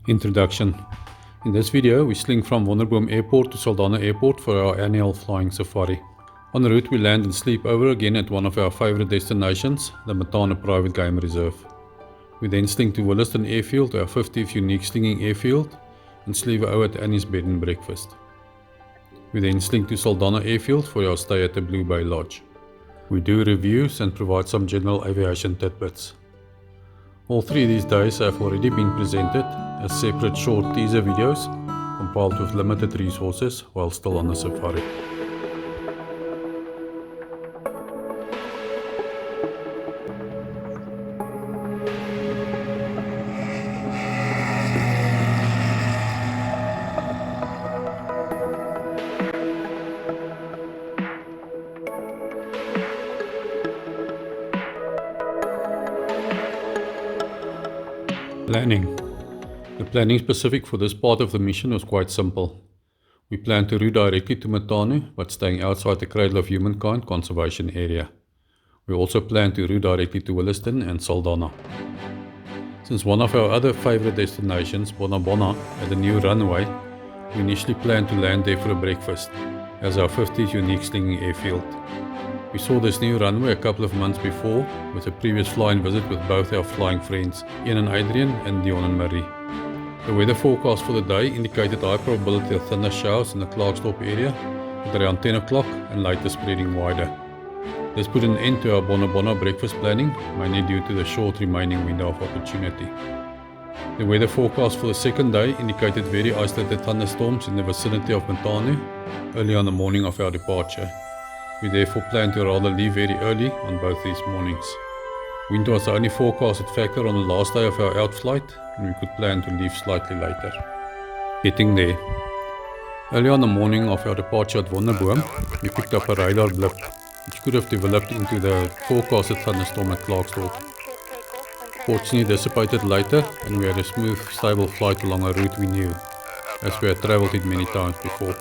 Introduction. In this video, we sling from Wonderboom Airport to Saldana Airport for our annual flying safari. En route, we land and sleep over again at one of our favorite destinations, the Mattanu Private Game Reserve. We then sling to Williston airfield, our 50th unique slinging airfield, and sleep over at Annie's bed and breakfast. We then sling to Saldana airfield for our stay at the Blue Bay Lodge. We do reviews and provide some general aviation tidbits. All three of these days have already been presented as separate short teaser videos compiled with limited resources while still on the safari. Planning. The planning specific for this part of the mission was quite simple. We planned to route directly to Matano, but staying outside the Cradle of Humankind conservation area. We also planned to route directly to Williston and Saldana. Since one of our other favorite destinations, Bona, had a new runway, we initially planned to land there for a breakfast, as our 50th unique slinging airfield. We saw this new runway a couple of months before, with a previous flying visit with both our flying friends, Ian and Adrian and Dion and Marie. The weather forecast for the day indicated high probability of thunder showers in the Clarksdorp area at around 10 o'clock and later spreading wider. This put an end to our Bona breakfast planning, mainly due to the short remaining window of opportunity. The weather forecast for the second day indicated very isolated thunderstorms in the vicinity of Matano early on the morning of our departure. We therefore planned to rather leave very early on both these mornings. Wind was the only forecasted factor on the last day of our out flight, and we could plan to leave slightly later. Getting there. Early on the morning of our departure at Wonderboom, we picked up a radar blip, which could have developed into the forecasted thunderstorm at Clarksdorp. Fortunately dissipated later, and we had a smooth, stable flight along a route we knew, as we had travelled it many times before.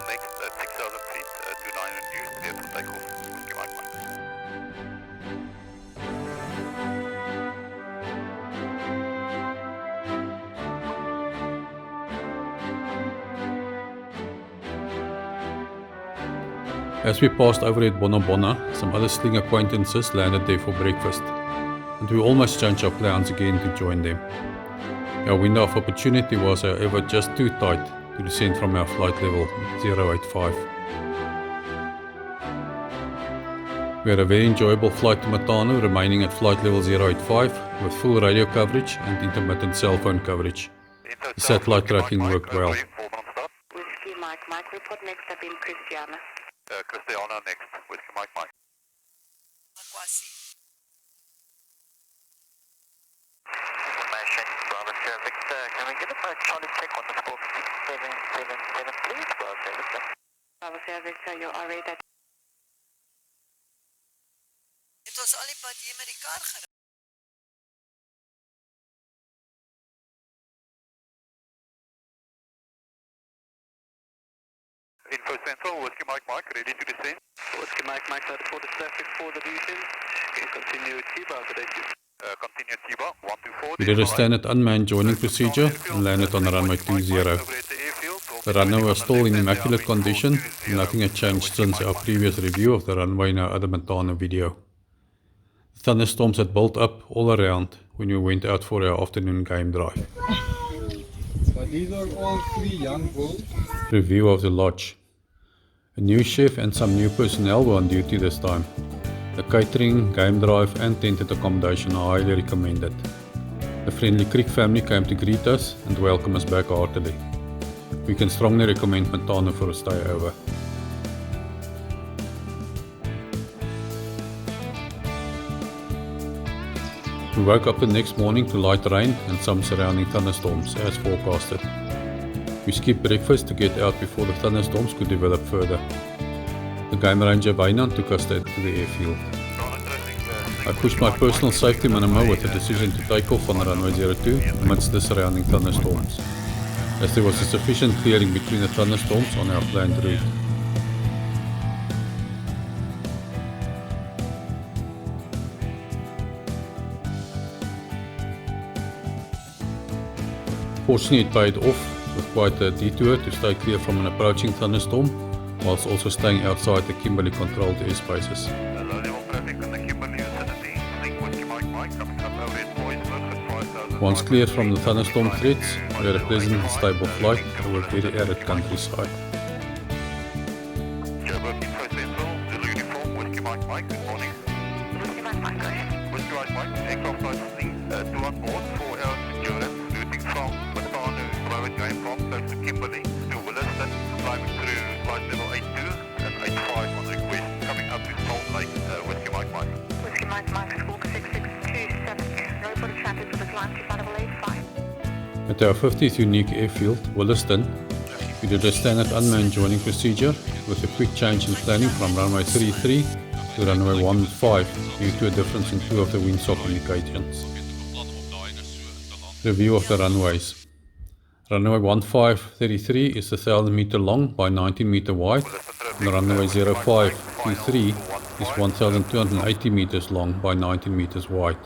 As we passed over at Bona, some other sling acquaintances landed there for breakfast, and we almost changed our plans again to join them. Our window of opportunity was, however, just too tight to descend from our flight level 085. We had a very enjoyable flight to Matano, remaining at flight level 085 with full radio coverage and intermittent cell phone coverage. The satellite tracking worked well. Whiskey Mike, report next up in Christiana. Christiana next, Whiskey Mike. Makwasi. Information, Bravo Sierra Victor, can we get a first Charlie check on the score 6777 please, Bravo Sierra Victor? Bravo Sierra Victor, you are ready. Het ons al die pad hier met die kar gery. Info Central, Whiskey Mike, ready to descend. Whiskey Mike, started for the traffic for the region. Can continue TBA today too. Continue TBA, 124. We did a standard unmanned joining procedure and landed on runway 20. The runway was still in immaculate condition, and nothing had changed since our previous review of the runway in our other Matano video. The thunderstorms had built up all around when we went out for our afternoon game drive. So these are all three young bulls. Review of the lodge. A new chef and some new personnel were on duty this time. The catering, game drive and tented accommodation are highly recommended. The friendly Creek family came to greet us and welcome us back heartily. We can strongly recommend Matano for a stay over. We woke up the next morning to light rain and some surrounding thunderstorms as forecasted. We skipped breakfast to get out before the thunderstorms could develop further. The game ranger Wynand took us straight to the airfield. I pushed my personal safety minima with the decision to take off on runway 02 amidst the surrounding thunderstorms, as there was a sufficient clearing between the thunderstorms on our planned route. Fortunately, it paid off with quite a detour to stay clear from an approaching thunderstorm, whilst also staying outside the Kimberley-controlled airspaces. Low level traffic in the Kimberley vicinity. Sling Whiskey Mike, coming up over at Boysburg at 5,000. Once cleared from the thunderstorm threats, we had a pleasant and stable flight over very arid countryside. Joburg Info Central, Zulu Uniform, Whiskey Mike, good morning. Whiskey Mike, go ahead. Whiskey Mike, aircraft type Sling, 2 on board, 4 hours endurance, routing from Mattanu Private Game Reserve close to Kimberley to Williston, climbing through flight level 82 and 85 on request, coming up to Salt Lake, Whiskey Mike. Whiskey Mike, squawk 6627. No reported traffic for the climb to flight level 85. At our 50th unique airfield, Williston, we did a standard unmanned joining procedure with a quick change in planning from runway 33 to runway 15 due to a difference in two of the windsock indications. Review of the runways. Runway 1533 is 1,000 meter long by 19 meter wide, and runway 0523 is 1,280 meters long by 19 meters wide,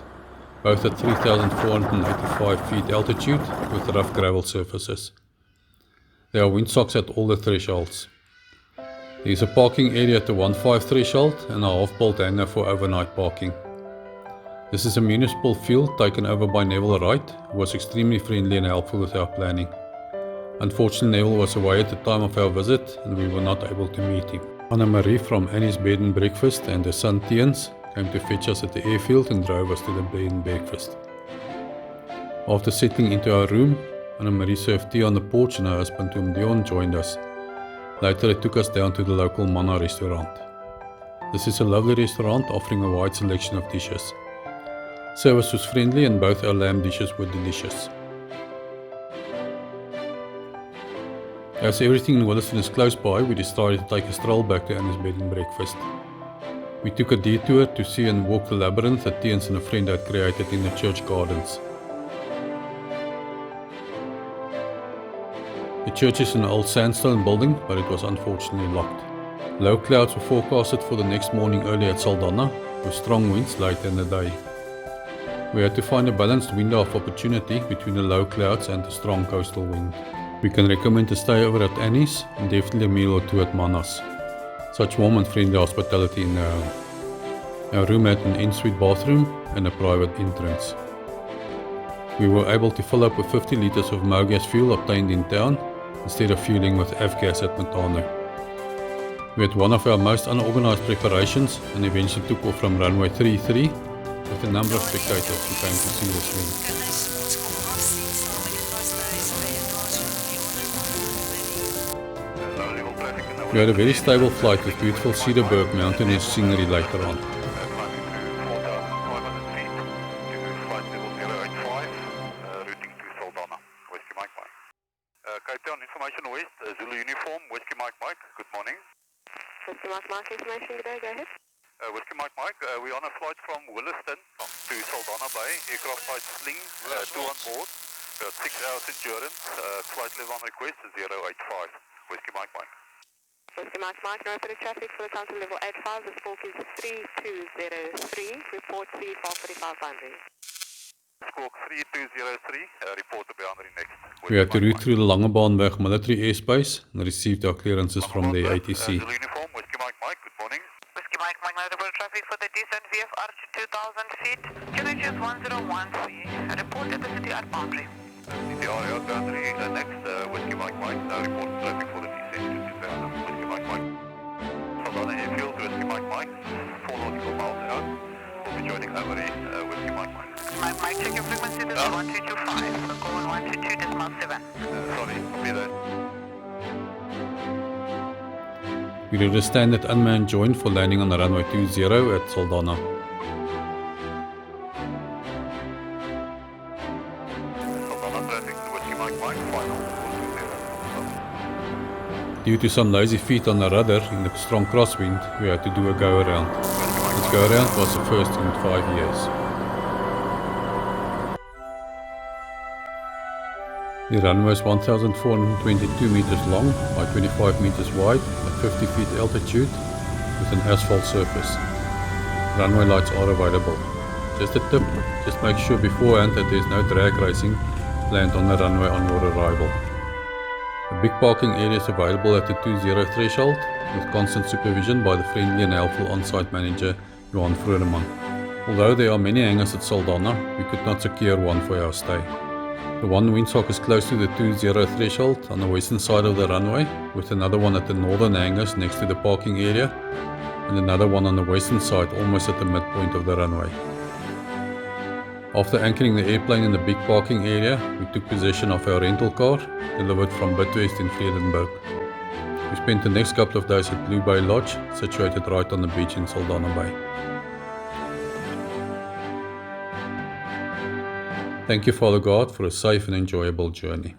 both at 3,485 feet altitude with rough gravel surfaces. There are windsocks at all the thresholds. There is a parking area at the 15 threshold and a half-bolt hangar for overnight parking. This is a municipal field taken over by Neville Wright, who was extremely friendly and helpful with our planning. Unfortunately, Neville was away at the time of our visit and we were not able to meet him. Anna-Marie from Annie's Bed and Breakfast and her son Tiens came to fetch us at the airfield and drove us to the bed and breakfast. After settling into our room, Anna-Marie served tea on the porch and her husband Tom Dion joined us. Later they took us down to the local Mana restaurant. This is a lovely restaurant offering a wide selection of dishes. Service was friendly and both our lamb dishes were delicious. As everything in Williston is close by, we decided to take a stroll back to Annie's Bed and Breakfast. We took a detour to see and walk the labyrinth that Tiens and a friend had created in the church gardens. The church is an old sandstone building, but it was unfortunately locked. Low clouds were forecasted for the next morning early at Saldana, with strong winds later in the day. We had to find a balanced window of opportunity between the low clouds and the strong coastal wind. We can recommend a stay over at Annie's and definitely a meal or two at Mana's. Such warm and friendly hospitality in their home. Our room had an en-suite bathroom and a private entrance. We were able to fill up with 50 litres of Mogas fuel obtained in town instead of fueling with F-gas at Matano. We had one of our most unorganized preparations and eventually took off from runway 33 with a number of spectators who came to see the swing. Kinders, ons kom afsien saam met die gastehuis by 'n nasionale Low level traffic in the We had a very stable flight with beautiful Cedarburg mountainous scenery later on. climbing through 4,500 feet to flight level 085, routing to Saldana, Whiskey Mike. Cape Town Information West, Zulu Uniform, Whiskey Mike, good morning. Whiskey Mike, information today, go ahead. Whiskey Mike, we're on a flight from Williston to Saldana Bay, aircraft type Sling, 2 on board, about 6 hours endurance, flight level on request is 085, Whiskey Mike. Whiskey Mike, no reported traffic for the count to level 85. The squawk is 3203. Report 3445 boundary. Squawk 3203, report to boundary next. We had to route through the Langebaanweg military airspace and received our clearances from the ATC. Zulu Uniform, Whiskey Mike, good morning. Whiskey Mike, notable traffic for the descent VFR to 2,000 feet. QNH 1013, report at the city art boundary. CTR out boundary next, Whiskey Mike, report traffic for the descent to 2,000, Whiskey Mike. Saldana airfield, Whiskey Mike, 4 nautical miles out. We'll be joining Anna-Marie, Whiskey Mike. Mike, check your frequency, this is 1225, we're going 122.7. Sorry, copy that. We did a standard unmanned join for landing on the runway 20 at Saldana. Saldana traffic to Whiskey Mike, final, 420. Due to some lazy feet on the rudder in the strong crosswind, we had to do a go-around. This go-around was the first in 5 years. The runway is 1,422 meters long by 25 meters wide at 50 feet altitude with an asphalt surface. Runway lights are available. Just a tip, just make sure beforehand that there is no drag racing planned on the runway on your arrival. A big parking area is available at the 20 threshold with constant supervision by the friendly and helpful on-site manager Johan Vrodeman. Although there are many hangars at Saldana, we could not secure one for our stay. The one windsock is close to the 20 threshold on the western side of the runway, with another one at the northern hangars next to the parking area, and another one on the western side almost at the midpoint of the runway. After anchoring the airplane in the big parking area, we took possession of our rental car, delivered from Bidwest in Vredenburg. We spent the next couple of days at Blue Bay Lodge, situated right on the beach in Saldana Bay. Thank you, Father God, for a safe and enjoyable journey.